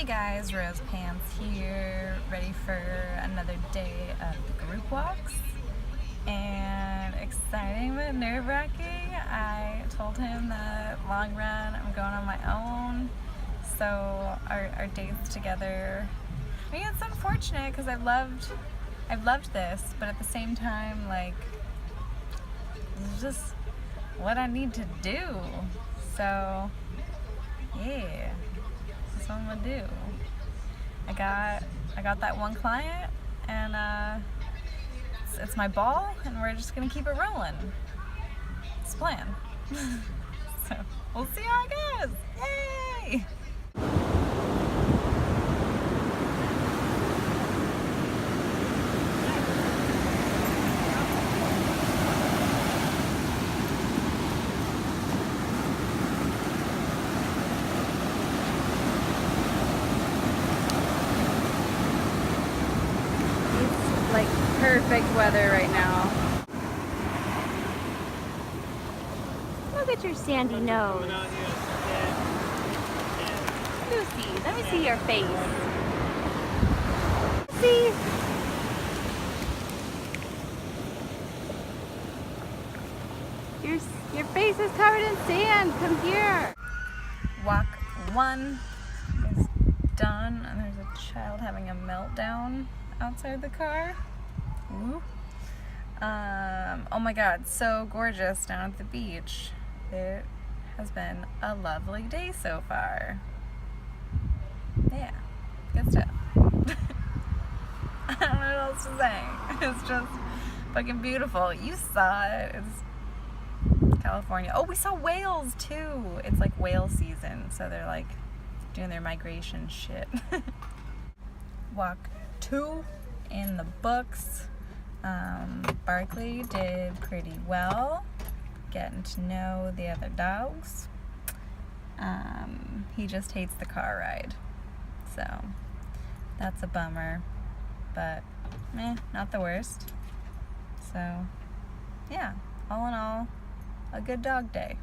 Hey guys, Rose Pants here, ready for another day of the group walks. And exciting but nerve-wracking. I told him that long run I'm going on my own. So our dates together, I mean, it's unfortunate because I've loved this, but at the same time, like, it's just what I need to do. So yeah, that's what I'm gonna do. I got that one client, and it's my ball, and we're just gonna keep it rolling. It's the plan. So we'll see how it goes. Yay! Like perfect weather right now. Look at your sandy nose. Lucy, let me see your face. See? Your face is covered in sand. Come here. Walk 1 is done, and there's a child having a meltdown outside the car. Ooh. Oh my god, so gorgeous down at the beach. It has been a lovely day so far. Yeah, good stuff. I don't know what else to say. It's just fucking beautiful. You saw it. It's California. Oh, we saw whales too. It's like whale season, so they're like doing their migration shit. Walk 2 in the books. Barkley did pretty well getting to know the other dogs. He just hates the car ride, so that's a bummer, but not the worst. So yeah, all in all, a good dog day.